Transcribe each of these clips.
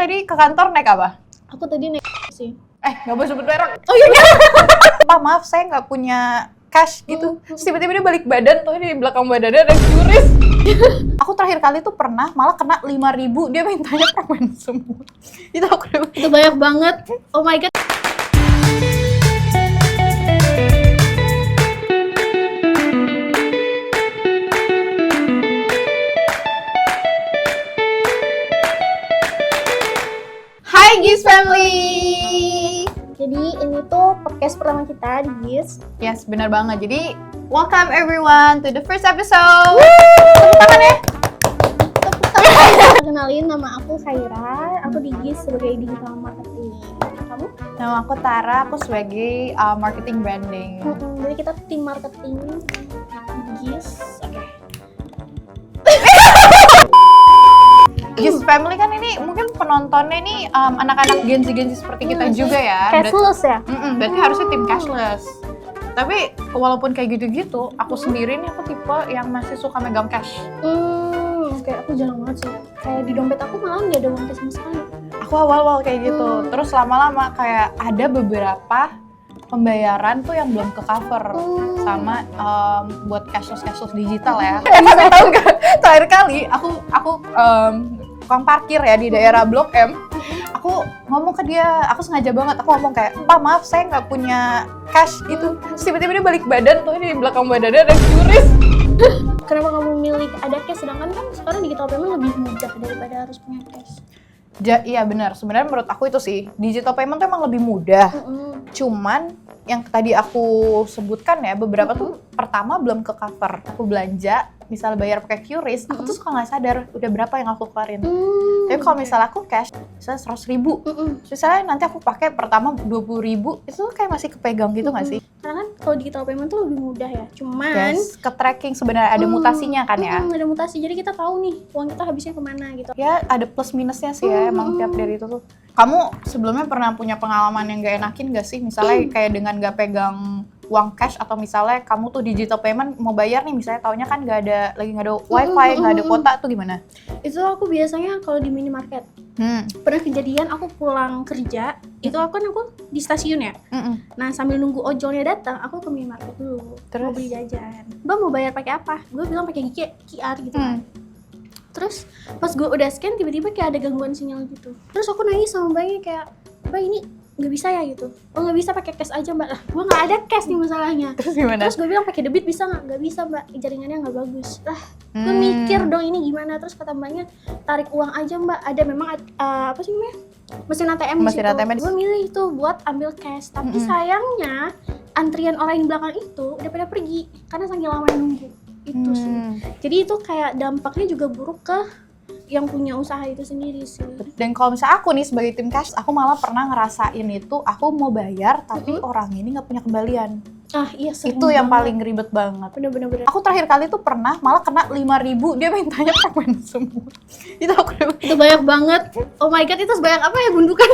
tadi ke kantor naik apa? Aku tadi naik sih. Nggak boleh sebut merek. Oh iya. Pak, maaf saya nggak punya cash gitu. Terus tiba-tiba dia balik badan, tuh di belakang badannya ada QRIS. Aku terakhir kali tuh pernah malah kena 5.000, dia mintanya permen semua. Itu aku udah... Itu banyak banget. Oh my god. Hai Giz Family! Jadi ini tuh podcast pertama kita di Giz. Yes, benar banget. Jadi, welcome everyone to the first episode! Tepuk tangan ya! Kenalin, nama aku Khaira. Aku di Giz sebagai digital marketing. Kamu? Nama aku Tara, aku sebagai marketing branding. Jadi kita tim marketing di Giz. Oke. Giz Family kan ini mungkin penontonnya nih anak-anak Gen Z seperti kita juga ya. Cashless ya? Berarti harusnya tim cashless. Tapi walaupun kayak gitu-gitu, aku sendiri nih aku tipe yang masih suka megang cash. Oke, aku jarang banget sih. Kayak di dompet aku malah nggak ada uang cash sama sekali. Aku awal-awal kayak gitu. Terus lama-lama kayak ada beberapa pembayaran tuh yang belum ke cover sama buat cashless digital ya. Tapi tahu nggak? Terakhir kali aku tukang parkir ya di daerah Blok M. Aku ngomong ke dia, aku sengaja banget, aku ngomong kayak, Pak maaf saya nggak punya cash gitu. Terus tiba-tiba dia balik badan, tuh di belakang badannya ada QRIS. Kenapa kamu milih ada cash, sedangkan kan sekarang digital payment lebih mudah daripada harus punya cash? Iya benar, sebenarnya menurut aku itu sih, digital payment tuh emang lebih mudah. Cuman yang tadi aku sebutkan ya, beberapa tuh pertama belum ke cover. Aku belanja, misalnya bayar pakai QRIS, aku tuh suka nggak sadar udah berapa yang aku keluarin. Tapi kalau misalnya aku cash, misalnya 100.000, misalnya nanti aku pakai pertama 20.000, itu kayak masih kepegang gitu nggak sih? Karena kan kalau digital payment tuh lebih mudah ya, cuman ke tracking sebenarnya ada mutasinya kan ya? Ada mutasi, jadi kita tahu nih uang kita habisnya kemana gitu. Ya ada plus minusnya sih ya, emang tiap dari itu tuh. Kamu sebelumnya pernah punya pengalaman yang gak enakin gak sih? Misalnya kayak dengan gak pegang uang cash, atau misalnya kamu tuh digital payment mau bayar nih, misalnya taunya kan gak ada wifi, gak ada kuota, tuh gimana? Itu aku biasanya kalau di minimarket. Pernah kejadian aku pulang kerja, itu aku di stasiun ya. Nah sambil nunggu ojolnya datang, aku ke minimarket dulu. Terus? Mau beli jajan. Mbak mau bayar pakai apa? Gue bilang pakai QR gitu kan. Terus pas gue udah scan, tiba-tiba kayak ada gangguan sinyal gitu. Terus aku nangis sama mbaknya kayak, Mbak ini nggak bisa ya gitu. Oh nggak bisa, pakai cash aja mbak. Lah gue nggak ada cash nih masalahnya. Terus gimana? Terus gue bilang pakai debit bisa nggak? Nggak bisa mbak, jaringannya nggak bagus. Lah gue mikir dong ini gimana. Terus kata mbaknya tarik uang aja mbak. Ada memang apa sih namanya? Mesin ATM di situ. Gue milih itu buat ambil cash. Tapi sayangnya antrian orang di belakang itu udah pada pergi karena saking lama nunggu. Itu sih. Jadi itu kayak dampaknya juga buruk ke yang punya usaha itu sendiri sih. Dan kalau misalnya aku nih sebagai tim cash, aku malah pernah ngerasain itu, aku mau bayar tapi orang ini nggak punya kembalian. Iya, itu yang paling ribet banget. Bener. Aku terakhir kali tuh pernah malah kena 5.000, dia mintanya permen semua. Itu banyak banget. Oh my god, itu sebanyak apa ya gundukan?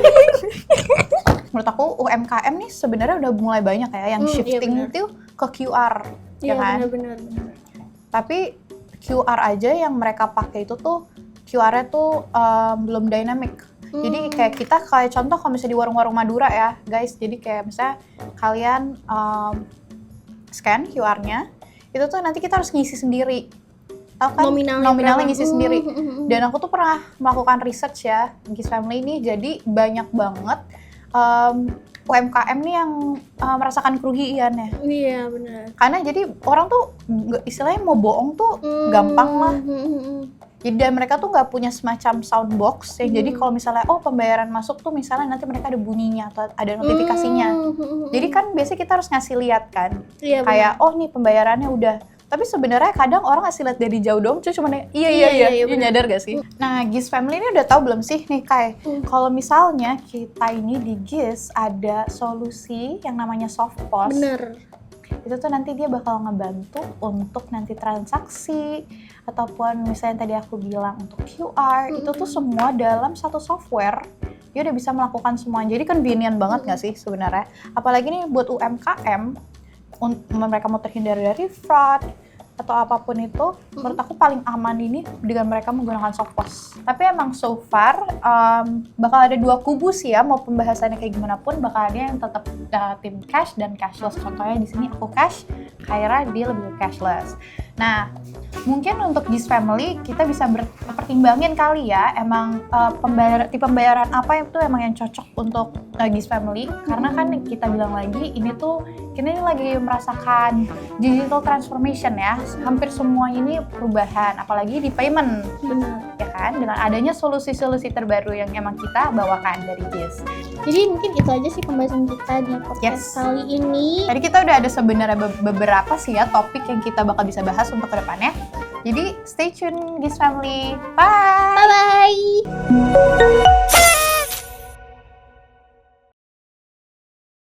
Menurut aku UMKM nih sebenarnya udah mulai banyak ya yang shifting itu ke QR, ya kan? Bener. Tapi QR aja yang mereka pakai itu tuh QR-nya tuh belum dynamic. Jadi kayak kita contoh kalau misalnya di warung-warung Madura ya guys, jadi kayak misalnya kalian scan QR-nya, itu tuh nanti kita harus ngisi sendiri. Tahu kan? Nominalnya ngisi sendiri. Dan aku tuh pernah melakukan research ya, Giz Family ini, jadi banyak banget UMKM nih yang merasakan kerugiannya. Iya benar. Karena jadi orang tuh istilahnya mau bohong tuh gampang lah. Jadi dan mereka tuh nggak punya semacam soundbox yang jadi kalau misalnya pembayaran masuk tuh misalnya nanti mereka ada bunyinya atau ada notifikasinya. Jadi kan biasanya kita harus ngasih lihat kan. Iya, kayak nih pembayarannya udah. Tapi sebenarnya kadang orang ngasih lihat dari jauh dong, cuma iya nyadar gak sih? Nah, Giz Family ini udah tahu belum sih nih Kai? Kalau misalnya kita ini di Giz ada solusi yang namanya SoftPOS. Bener. Itu tuh nanti dia bakal ngebantu untuk nanti transaksi ataupun misalnya tadi aku bilang untuk QR, itu tuh semua dalam satu software. Dia udah bisa melakukan semua. Jadi convenient banget nggak sih sebenarnya? Apalagi nih buat UMKM, mereka mau terhindar dari fraud, atau apapun itu, menurut aku paling aman ini dengan mereka menggunakan Softpos. Tapi emang so far bakal ada dua kubu sih ya, mau pembahasannya kayak gimana pun bakal ada yang tetap tim cash dan cashless. Contohnya di sini aku cash, Khaira dia lebih cashless. Nah, mungkin untuk Gis Family kita bisa pertimbangin kali ya, emang pembayaran apa itu emang yang cocok untuk Gis Family, karena kan kita bilang lagi ini tuh kita ini lagi merasakan digital transformation ya, hampir semua ini perubahan, apalagi di payment. Benar. Ya kan, dengan adanya solusi-solusi terbaru yang emang kita bawakan dari Gis. Jadi mungkin itu aja sih pembahasan kita di podcast kali ini. Tadi kita udah ada sebenarnya beberapa sih ya topik yang kita bakal bisa bahas untuk kedepannya. Jadi stay tune Gis Family. Bye! Bye-bye!